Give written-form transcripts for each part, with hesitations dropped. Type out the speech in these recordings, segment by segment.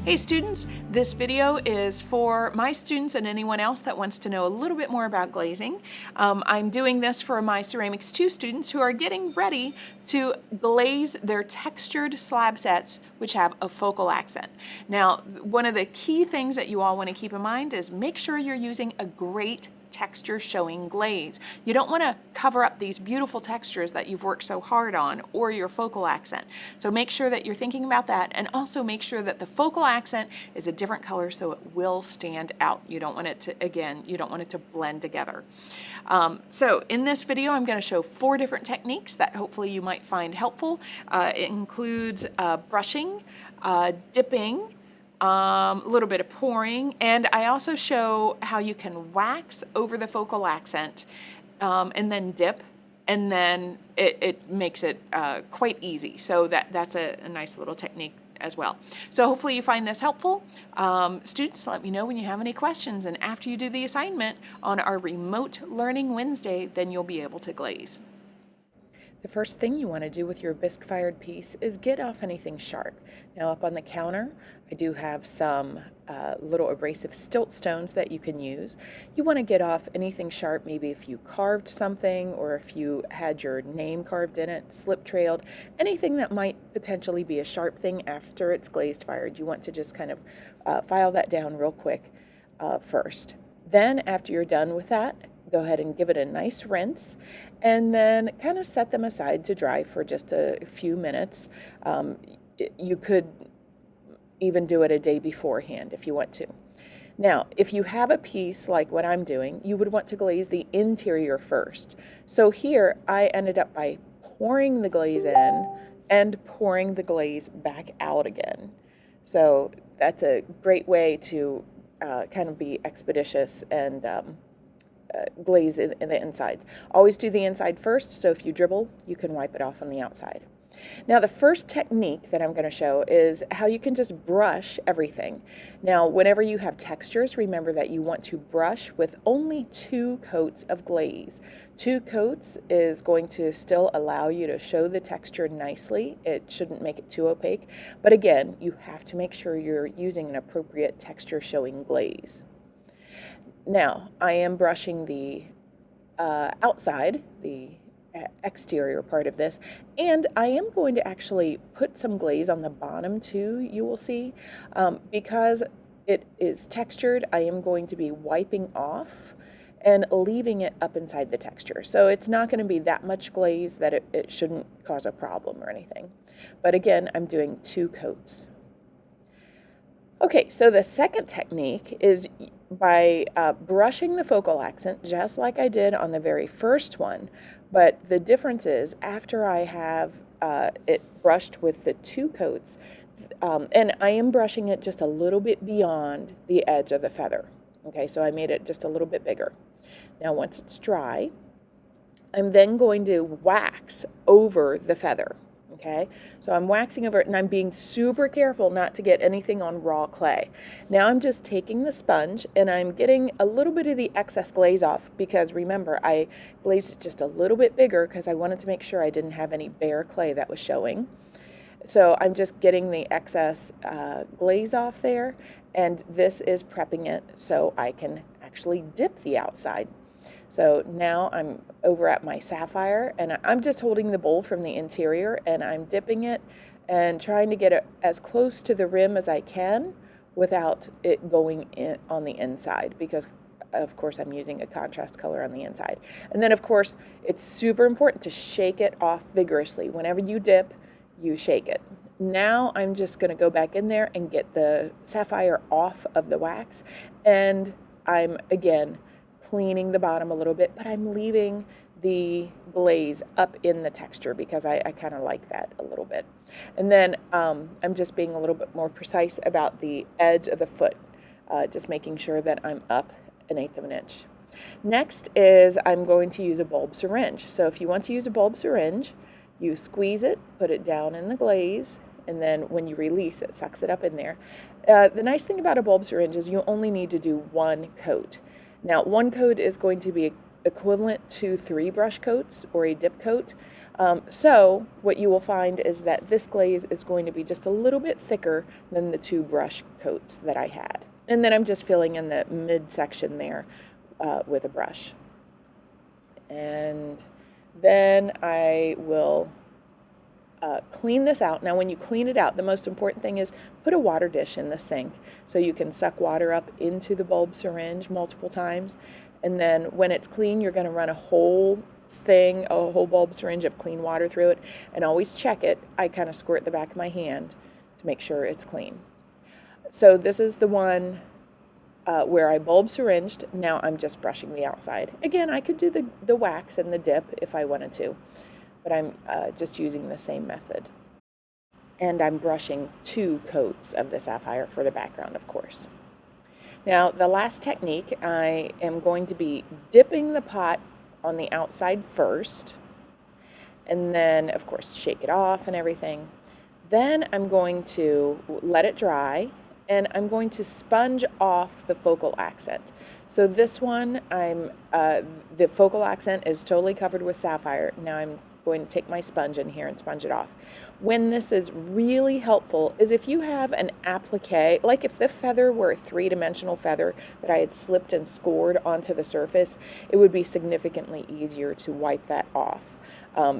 Hey students, this video is for my students and anyone else that wants to know a little bit more about glazing. I'm doing this for my Ceramics 2 students who are getting ready to glaze their textured slab sets which have a focal accent. Now, one of the key things that you all want to keep in mind is make sure you're using a great texture showing glaze. You don't want to cover up these beautiful textures that you've worked so hard on or your focal accent. So make sure that you're thinking about that, and also make sure that the focal accent is a different color so it will stand out. You don't want it to, again, you don't want it to blend together. So in this video, I'm going to show 4 different techniques that hopefully you might find helpful. It includes brushing, dipping, a little bit of pouring, and I also show how you can wax over the focal accent and then dip, and then it makes it quite easy. So that's a nice little technique as well. So hopefully you find this helpful. Students, let me know when you have any questions, and after you do the assignment on our Remote Learning Wednesday, then you'll be able to glaze. The first thing you want to do with your bisque-fired piece is get off anything sharp. Now up on the counter, I do have some little abrasive stilt stones that you can use. You want to get off anything sharp, maybe if you carved something or if you had your name carved in it, slip trailed, anything that might potentially be a sharp thing after it's glazed fired. You want to just kind of file that down real quick first. Then after you're done with that, go ahead and give it a nice rinse, and then kind of set them aside to dry for just a few minutes. You could even do it a day beforehand if you want to. Now, if you have a piece like what I'm doing, you would want to glaze the interior first. So here I ended up by pouring the glaze in and pouring the glaze back out again. So that's a great way to kind of be expeditious and glaze in the insides. Always do the inside first, so if you dribble, you can wipe it off on the outside. Now, the first technique that I'm going to show is how you can just brush everything. Now, whenever you have textures, remember that you want to brush with only 2 coats of glaze. 2 coats is going to still allow you to show the texture nicely. It shouldn't make it too opaque, but again, you have to make sure you're using an appropriate texture showing glaze. Now, I am brushing the outside, the exterior part of this, and I am going to actually put some glaze on the bottom too, you will see. Because it is textured, I am going to be wiping off and leaving it up inside the texture. So it's not going to be that much glaze that it shouldn't cause a problem or anything. But again, I'm doing 2 coats. Okay, so the second technique is by brushing the focal accent, just like I did on the very first one, but the difference is after I have it brushed with the 2 coats, and I am brushing it just a little bit beyond the edge of the feather. Okay, so I made it just a little bit bigger. Now once it's dry, I'm then going to wax over the feather. Okay, so I'm waxing over it, and I'm being super careful not to get anything on raw clay. Now I'm just taking the sponge and I'm getting a little bit of the excess glaze off, because remember, I glazed it just a little bit bigger because I wanted to make sure I didn't have any bare clay that was showing. So I'm just getting the excess glaze off there, and this is prepping it so I can actually dip the outside. So now I'm over at my sapphire, and I'm just holding the bowl from the interior, and I'm dipping it and trying to get it as close to the rim as I can without it going in on the inside, because of course I'm using a contrast color on the inside. And then of course it's super important to shake it off vigorously. Whenever you dip, you shake it. Now I'm just going to go back in there and get the sapphire off of the wax, and I'm again cleaning the bottom a little bit, but I'm leaving the glaze up in the texture because I kind of like that a little bit. And then I'm just being a little bit more precise about the edge of the foot, just making sure that I'm up 1/8 of an inch. Next is I'm going to use a bulb syringe. So if you want to use a bulb syringe, you squeeze it, put it down in the glaze, and then when you release it, sucks it up in there. The nice thing about a bulb syringe is you only need to do 1 coat. Now, 1 coat is going to be equivalent to 3 brush coats or a dip coat. So what you will find is that this glaze is going to be just a little bit thicker than the 2 brush coats that I had. And then I'm just filling in the midsection there with a brush. And then I will clean this out. Now when you clean it out, the most important thing is put a water dish in the sink so you can suck water up into the bulb syringe multiple times. And then when it's clean, you're going to run a whole bulb syringe of clean water through it, and always check it. I kind of squirt the back of my hand to make sure it's clean. So this is the one where I bulb syringed. Now I'm just brushing the outside. Again, I could do the wax and the dip if I wanted to, but I'm just using the same method. And I'm brushing 2 coats of the sapphire for the background, of course. Now, the last technique, I am going to be dipping the pot on the outside first, and then, of course, shake it off and everything. Then I'm going to let it dry, and I'm going to sponge off the focal accent. So this one, the focal accent is totally covered with sapphire. Now I'm going to take my sponge in here and sponge it off. When this is really helpful is if you have an applique, like if the feather were a 3-dimensional feather that I had slipped and scored onto the surface, it would be significantly easier to wipe that off.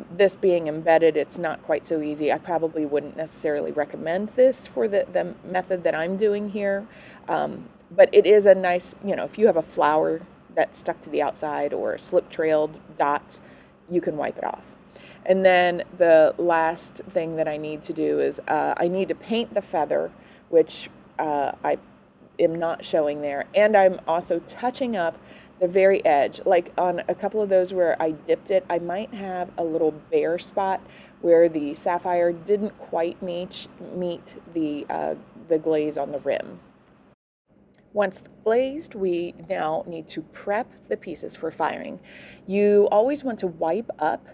This being embedded, it's not quite so easy. I probably wouldn't necessarily recommend this for the method that I'm doing here, but it is a nice, if you have a flower that's stuck to the outside or slip-trailed dots, you can wipe it off. And then the last thing that I need to do is I need to paint the feather, which I am not showing there. And I'm also touching up the very edge. Like on a couple of those where I dipped it, I might have a little bare spot where the sapphire didn't quite meet the glaze on the rim. Once glazed, we now need to prep the pieces for firing. You always want to wipe up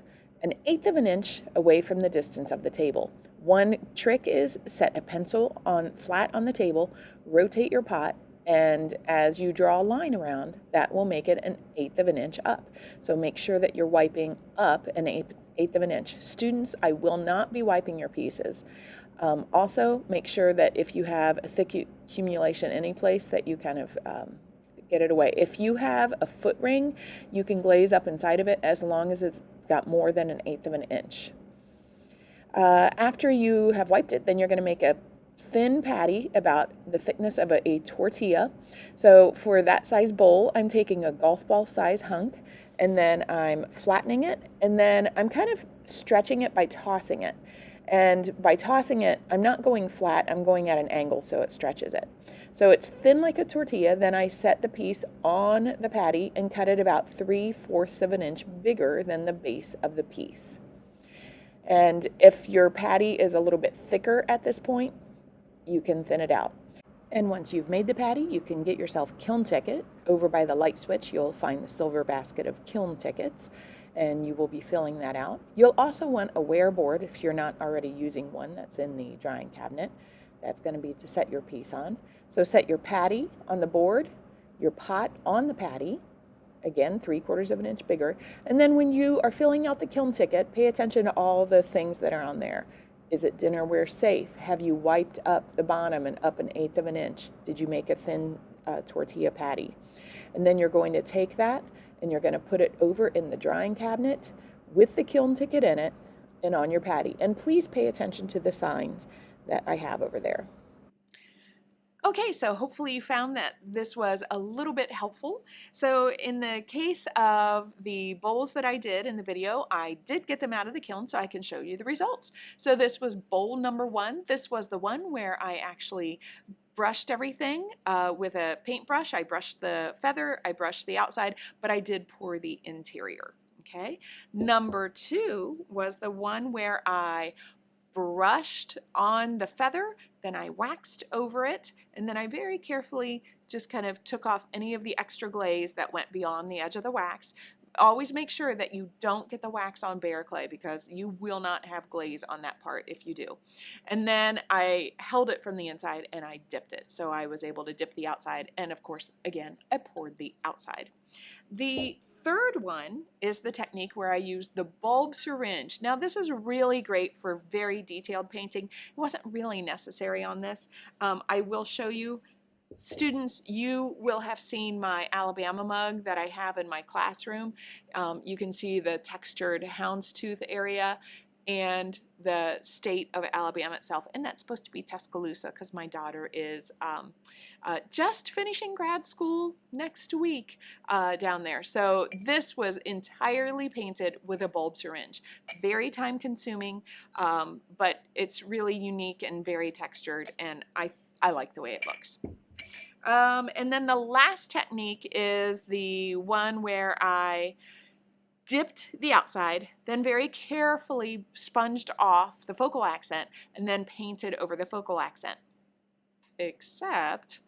1/8 of an inch away from the distance of the table. One trick is set a pencil flat on the table, rotate your pot, and as you draw a line around, that will make it 1/8 of an inch up. So make sure that you're wiping up 1/8 of an inch. Students, I will not be wiping your pieces. Also, make sure that if you have a thick accumulation any place that you kind of get it away. If you have a foot ring, you can glaze up inside of it as long as it's got more than 1/8 of an inch. After you have wiped it, then you're going to make a thin patty about the thickness of a tortilla. So for that size bowl, I'm taking a golf ball size hunk, and then I'm flattening it, and then I'm kind of stretching it by tossing it. And by tossing it, I'm not going flat, I'm going at an angle so it stretches it. So it's thin like a tortilla. Then I set the piece on the patty and cut it about 3/4 of an inch bigger than the base of the piece. And if your patty is a little bit thicker at this point, you can thin it out. And once you've made the patty, you can get yourself a kiln ticket. Over by the light switch, you'll find the silver basket of kiln tickets, and you will be filling that out. You'll also want a wear board if you're not already using one that's in the drying cabinet. That's going to be to set your piece on. So set your patty on the board, your pot on the patty, again 3/4 of an inch bigger, and then when you are filling out the kiln ticket, pay attention to all the things that are on there. Is it dinnerware safe? Have you wiped up the bottom and up 1/8 of an inch? Did you make a thin tortilla patty? And then you're going to take that and you're going to put it over in the drying cabinet with the kiln ticket in it and on your patty. And please pay attention to the signs that I have over there. Okay, so hopefully you found that this was a little bit helpful. So in the case of the bowls that I did in the video, I did get them out of the kiln so I can show you the results. So this was bowl number 1. This was the one where I actually brushed everything with a paintbrush. I brushed the feather, I brushed the outside, but I did pour the interior. Okay. Number 2 was the one where I brushed on the feather, then I waxed over it, and then I very carefully just kind of took off any of the extra glaze that went beyond the edge of the wax. Always make sure that you don't get the wax on bare clay because you will not have glaze on that part if you do. And then I held it from the inside and I dipped it. So I was able to dip the outside, and of course, again, I poured the outside. The third one is the technique where I use the bulb syringe. Now this is really great for very detailed painting. It wasn't really necessary on this. I will show you. Students, you will have seen my Alabama mug that I have in my classroom. You can see the textured houndstooth area and the state of Alabama itself, and that's supposed to be Tuscaloosa because my daughter is just finishing grad school next week down there. So this was entirely painted with a bulb syringe. Very time consuming, but it's really unique and very textured, and I like the way it looks. And then the last technique is the one where I dipped the outside, then very carefully sponged off the focal accent, and then painted over the focal accent. Except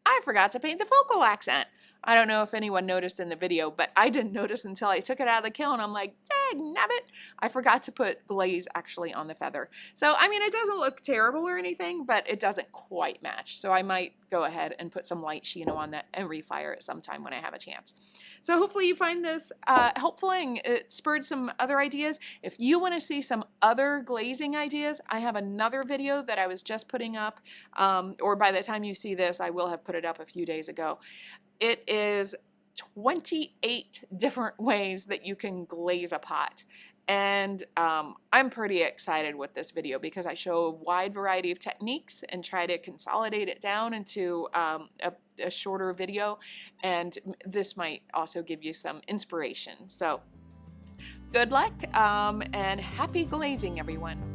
I forgot to paint the focal accent. I don't know if anyone noticed in the video, but I didn't notice until I took it out of the kiln. I'm like, dang nabbit, I forgot to put glaze actually on the feather. So, I mean, it doesn't look terrible or anything, but it doesn't quite match. So I might go ahead and put some light Shino on that and refire it sometime when I have a chance. So hopefully you find this helpful and it spurred some other ideas. If you want to see some other glazing ideas, I have another video that I was just putting up, or by the time you see this, I will have put it up a few days ago. It is 28 different ways that you can glaze a pot. And I'm pretty excited with this video because I show a wide variety of techniques and try to consolidate it down into a shorter video. And this might also give you some inspiration. So good luck and happy glazing, everyone.